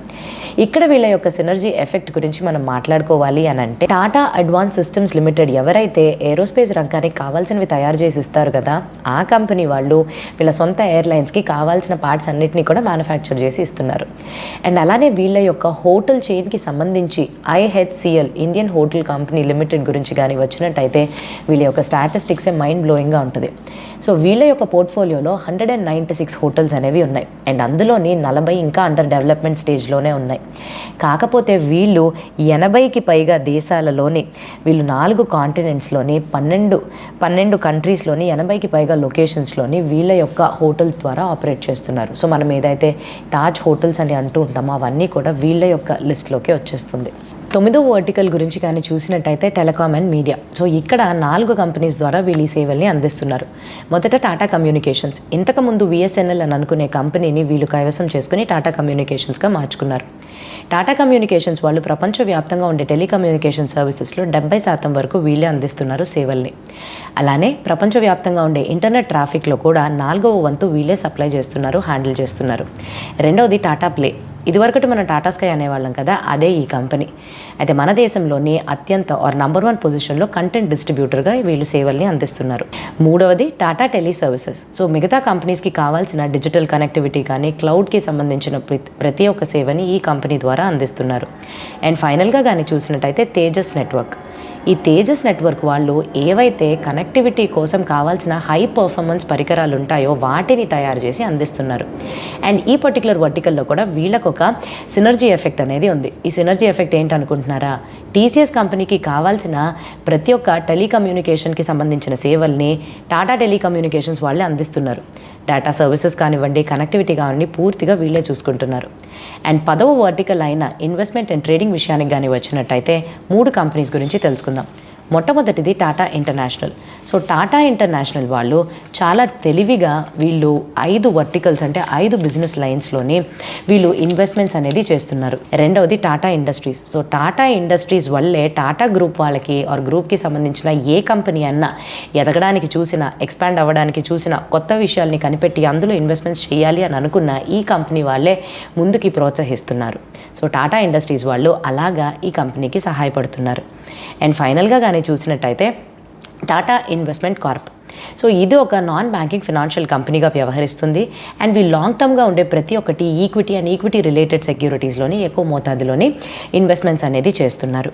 ఇక్కడ వీళ్ళ యొక్క సినర్జీ ఎఫెక్ట్ గురించి మనం మాట్లాడుకోవాలి అని అంటే టాటా అడ్వాన్స్ సిస్టమ్స్ లిమిటెడ్ ఎవరైతే ఏరోస్పేస్ రంగానికి కావాల్సినవి తయారు చేసి ఇస్తారు కదా, ఆ కంపెనీ వాళ్ళు వీళ్ళ సొంత ఎయిర్లైన్స్కి కావాల్సిన పార్ట్స్ అన్నిటినీ కూడా మ్యానుఫ్యాక్చర్ చేసి ఇస్తున్నారు. అండ్ అలానే వీళ్ళ యొక్క హోటల్ చైన్కి సంబంధించి IHCL Indian hotel company limited గురించి కానీ వచ్చినట్టయితే వీళ్ళ యొక్క స్టాటిస్టిక్సే మైండ్ బ్లోయింగ్గా ఉంటుంది. సో వీళ్ళ యొక్క పోర్ట్ఫోలియోలో 196 హోటల్స్ అనేవి ఉన్నాయి. అండ్ అందులోని 40 ఇంకా అండర్ డెవలప్మెంట్ స్టేజ్లోనే ఉన్నాయి. కాకపోతే వీళ్ళు 80కి పైగా దేశాలలోని వీళ్ళు 4 కాంటినెంట్స్లోని 12 కంట్రీస్లోని 80కి పైగా లొకేషన్స్లోని వీళ్ళ యొక్క హోటల్స్ ద్వారా ఆపరేట్ చేస్తున్నారు. సో మనం ఏదైతే తాజ్ హోటల్స్ అని అంటూ ఉంటామో అవన్నీ కూడా వీళ్ళ యొక్క లిస్ట్లోకి వచ్చేస్తుంది. 9వ వర్టికల్ గురించి కానీ చూసినట్టయితే టెలికామ్ అండ్ మీడియా. సో ఇక్కడ 4 కంపెనీస్ ద్వారా వీళ్ళు ఈ సేవల్ని అందిస్తున్నారు. మొదట టాటా కమ్యూనికేషన్స్. ఇంతకుముందు VSNL అని అనుకునే కంపెనీని వీళ్ళు కైవసం చేసుకుని టాటా కమ్యూనికేషన్స్గా మార్చుకున్నారు. టాటా కమ్యూనికేషన్స్ వాళ్ళు ప్రపంచవ్యాప్తంగా ఉండే టెలికమ్యూనికేషన్ సర్వీసెస్లో 70% వరకు వీళ్ళే అందిస్తున్నారు సేవల్ని. అలానే ప్రపంచవ్యాప్తంగా ఉండే ఇంటర్నెట్ ట్రాఫిక్లో కూడా 4వ వంతు వీళ్ళే సప్లై చేస్తున్నారు, హ్యాండిల్ చేస్తున్నారు. రెండవది టాటా ప్లే. ఇదివరకటి మనం టాటా స్కై అనేవాళ్ళం కదా, అదే ఈ కంపెనీ. అయితే మన దేశంలోని అత్యంత నంబర్ 1 పొజిషన్లో కంటెంట్ డిస్ట్రిబ్యూటర్గా వీళ్ళు సేవల్ని అందిస్తున్నారు. మూడవది టాటా టెలి సర్వీసెస్. సో మిగతా కంపెనీస్కి కావాల్సిన డిజిటల్ కనెక్టివిటీ కానీ క్లౌడ్కి సంబంధించిన ప్రతి ఒక్క సేవని ఈ కంపెనీ ద్వారా అందిస్తున్నారు. అండ్ ఫైనల్గా కానీ చూసినట్టయితే తేజస్ నెట్వర్క్. ఈ తేజస్ నెట్వర్క్ వాళ్ళు ఏవైతే కనెక్టివిటీ కోసం కావాల్సిన హై పర్ఫార్మెన్స్ పరికరాలు ఉంటాయో వాటిని తయారు చేసి అందిస్తున్నారు. అండ్ ఈ పర్టికులర్ వర్టికల్లో కూడా వీళ్ళకు ఒక సినర్జీ ఎఫెక్ట్ అనేది ఉంది. ఈ సినర్జీ ఎఫెక్ట్ ఏంటనుకుంటున్నారా? TCS కంపెనీకి కావాల్సిన ప్రతి ఒక్క టెలికమ్యూనికేషన్కి సంబంధించిన సేవల్ని టాటా టెలికమ్యూనికేషన్స్ వాళ్ళే అందిస్తున్నారు. డేటా సర్వీసెస్ కానివ్వండి, కనెక్టివిటీ కానివ్వండి, పూర్తిగా వీళ్ళే చూసుకుంటున్నారు. అండ్ 10వ వర్టికల్ అయిన ఇన్వెస్ట్మెంట్ అండ్ ట్రేడింగ్ విషయానికి కానీ వచ్చినట్టయితే 3 కంపెనీస్ గురించి తెలుసుకుందాం. మొట్టమొదటిది Tata international. So Tata international వాళ్ళు చాలా తెలివిగా వీళ్ళు 5 వర్టికల్స్ అంటే 5 బిజినెస్ లైన్స్లోని వీళ్ళు ఇన్వెస్ట్మెంట్స్ అనేది చేస్తున్నారు. రెండవది Tata industries. So Tata industries వల్లే టాటా గ్రూప్ వాళ్ళకి గ్రూప్కి సంబంధించిన ఏ కంపెనీ అన్నా ఎదగడానికి చూసినా, ఎక్స్పాండ్ అవ్వడానికి చూసినా, కొత్త విషయాల్ని కనిపెట్టి అందులో ఇన్వెస్ట్మెంట్స్ చేయాలి అని అనుకున్న ఈ కంపెనీ వాళ్ళే ముందుకి ప్రోత్సహిస్తున్నారు. సో టాటా ఇండస్ట్రీస్ వాళ్ళు అలాగా ఈ కంపెనీకి సహాయపడుతున్నారు. అండ్ ఫైనల్గా కానీ చూసినట్టయితే టాటా ఇన్వెస్ట్మెంట్ కార్ప్. సో ఇది ఒక నాన్ బ్యాంకింగ్ ఫినాన్షియల్ కంపెనీగా వ్యవహరిస్తుంది. అండ్ వీ లాంగ్ టర్మ్గా ఉండే ప్రతి ఒక్కటి ఈక్విటీ అండ్ ఈక్విటీ రిలేటెడ్ సెక్యూరిటీస్లోని ఎక్కువ మోతాదులోని ఇన్వెస్ట్మెంట్స్ అనేది చేస్తున్నారు.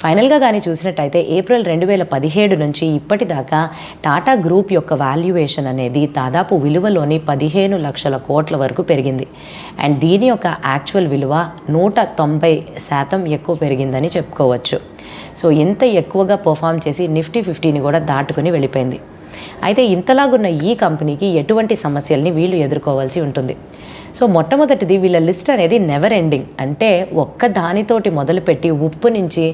ఫైనల్గా కానీ చూసినట్టయితే ఏప్రిల్ 2017 నుంచి ఇప్పటిదాకా టాటా గ్రూప్ యొక్క వాల్యుయేషన్ అనేది దాదాపు విలువలోని 15 లక్షల కోట్ల వరకు పెరిగింది. అండ్ దీని యొక్క యాక్చువల్ విలువ 190% ఎక్కువ పెరిగిందని చెప్పుకోవచ్చు. సో ఇంత ఎక్కువగా పర్ఫామ్ చేసి నిఫ్టీ 50ని కూడా దాటుకుని వెళ్ళిపోయింది. అయితే ఇంతలాగున్న ఈ కంపెనీకి ఎటువంటి సమస్యల్ని వీళ్ళు ఎదుర్కోవాల్సి ఉంటుంది. సో మొట్టమొదటిది వీళ్ళ లిస్ట్ అనేది నెవర్ ఎండింగ్. అంటే ఒక్క దానితోటి మొదలుపెట్టి ఉప్పు నుంచి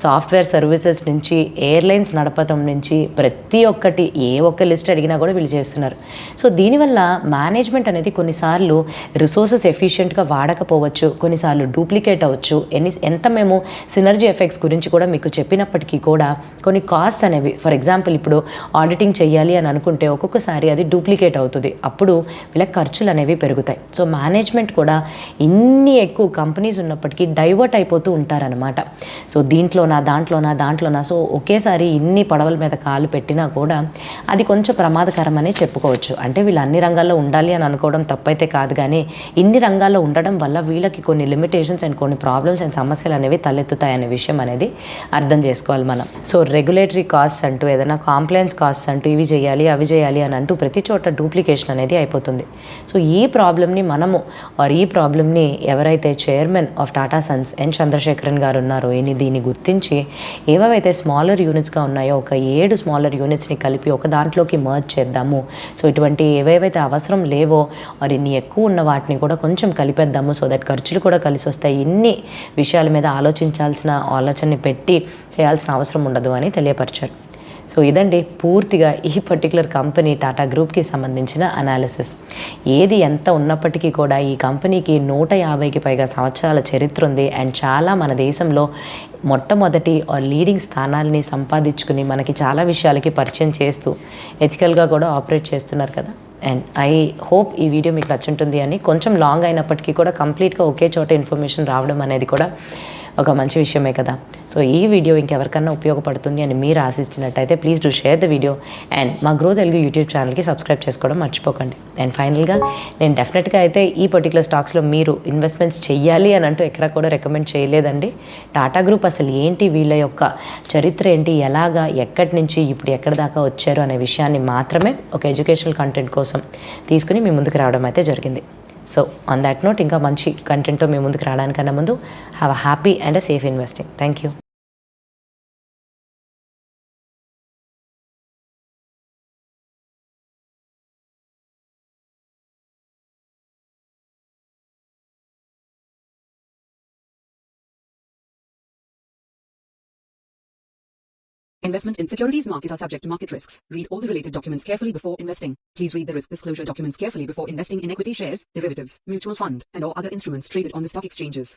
సాఫ్ట్వేర్ సర్వీసెస్ నుంచి ఎయిర్లైన్స్ నడపడం నుంచి ప్రతి ఒక్కటి ఏ ఒక్క లిస్ట్ అడిగినా కూడా వీళ్ళు చేస్తున్నారు. సో దీనివల్ల మేనేజ్మెంట్ అనేది కొన్నిసార్లు రిసోర్సెస్ ఎఫిషియెంట్గా వాడకపోవచ్చు, కొన్నిసార్లు డూప్లికేట్ అవ్వచ్చు. ఎంత మేము సినర్జీ ఎఫెక్ట్స్ గురించి కూడా మీకు చెప్పినప్పటికీ కూడా కొన్ని కాస్ట్ అనేవి, ఫర్ ఎగ్జాంపుల్ ఇప్పుడు ఆడిటింగ్ చేయాలి అని అనుకుంటే ఒక్కొక్కసారి అది డూప్లికేట్ అవుతుంది, అప్పుడు వీళ్ళ ఖర్చులు అనేవి పెరుగుతాయి. సో మేనేజ్మెంట్ కూడా ఇన్ని ఎక్కువ కంపెనీస్ ఉన్నప్పటికీ డైవర్ట్ అయిపోతూ ఉంటారనమాట. సో దాంట్లోనా సో ఒకేసారి ఇన్ని పడవల మీద కాలు పెట్టినా కూడా అది కొంచెం ప్రమాదకరం అనే చెప్పుకోవచ్చు. అంటే వీళ్ళు అన్ని రంగాల్లో ఉండాలి అని అనుకోవడం తప్పైతే కాదు, కానీ ఇన్ని రంగాల్లో ఉండడం వల్ల వీళ్ళకి కొన్ని లిమిటేషన్స్ అండ్ కొన్ని ప్రాబ్లమ్స్ అండ్ సమస్యలు అనేవి తలెత్తుతాయనే విషయం అనేది అర్థం చేసుకోవాలి మనం. సో రెగ్యులేటరీ కాస్ట్ అంటూ, ఏదైనా కాంప్లైన్స్ కాస్ట్ అంటూ, ఇవి చేయాలి అవి చేయాలి అని అంటూ ప్రతి చోట డూప్లికేషన్ అనేది అయిపోతుంది. సో ఈ ప్రాబ్లమ్ని ఈ ప్రాబ్లమ్ని ఎవరైతే చైర్మన్ ఆఫ్ టాటా సన్స్ ఎన్ చంద్రశేఖరన్ గారు ఉన్నారో దీన్ని గుర్తించి ఏవైతే స్మాలర్ యూనిట్స్గా ఉన్నాయో ఒక 7 స్మాలర్ యూనిట్స్ని కలిపి ఒక దాంట్లోకి మర్జ్ చేద్దాము. సో ఇటువంటి ఏవేవైతే అవసరం లేవో ఇన్ని ఎక్కువ ఉన్న వాటిని కూడా కొంచెం కలిపేద్దాము, సో దట్ ఖర్చులు కూడా కలిసి వస్తాయి. ఇన్ని విషయాల మీద ఆలోచనని పెట్టి చేయాల్సిన అవసరం ఉండదు అని తెలియపరిచారు. సో ఇదండి పూర్తిగా ఈ పర్టికులర్ కంపెనీ టాటా గ్రూప్కి సంబంధించిన అనాలిసిస్. ఏది ఎంత ఉన్నప్పటికీ కూడా ఈ కంపెనీకి 150కి పైగా సంవత్సరాల చరిత్ర ఉంది. అండ్ చాలా మన దేశంలో మొట్టమొదటి లీడింగ్ స్థానాల్ని సంపాదించుకుని మనకి చాలా విషయాలకి పరిచయం చేస్తూ ఎథికల్గా కూడా ఆపరేట్ చేస్తున్నారు కదా. అండ్ ఐ హోప్ ఈ వీడియో మీకు నచ్చుంటుంది అని. కొంచెం లాంగ్ అయినప్పటికీ కూడా కంప్లీట్గా ఒకే చోట ఇన్ఫర్మేషన్ రావడం అనేది కూడా ఒక మంచి విషయమే కదా. సో ఈ వీడియో ఇంకెవరికన్నా ఉపయోగపడుతుంది అని మీరు ఆశిస్తున్నట్టయితే please do share the video and మా గ్రో తెలుగు యూట్యూబ్ ఛానల్కి సబ్స్క్రైబ్ చేసుకోవడం మర్చిపోకండి. అండ్ ఫైనల్గా నేను డెఫినెట్గా అయితే ఈ పర్టికులర్ స్టాక్స్లో మీరు ఇన్వెస్ట్మెంట్స్ చెయ్యాలి అని అంటూ ఎక్కడా కూడా రికమెండ్ చేయలేదండి. టాటా గ్రూప్ అసలు ఏంటి, వీళ్ళ యొక్క చరిత్ర ఏంటి, ఎలాగా ఎక్కడి నుంచి ఇప్పుడు ఎక్కడి దాకా వచ్చారు అనే విషయాన్ని మాత్రమే ఒక ఎడ్యుకేషనల్ కంటెంట్ కోసం తీసుకుని మీ ముందుకు రావడం అయితే జరిగింది. సో ఆన్ దాట్ నోట్ ఇంకా మంచి కంటెంట్తో మీ ముందుకు రావడానికన్నా ముందు have a happy and a safe investing. Thank you. Investment in securities market are subject to market risks. Read all the related documents carefully before investing. Please read the risk disclosure documents carefully before investing in equity shares, derivatives, mutual fund, and or other instruments traded on the stock exchanges.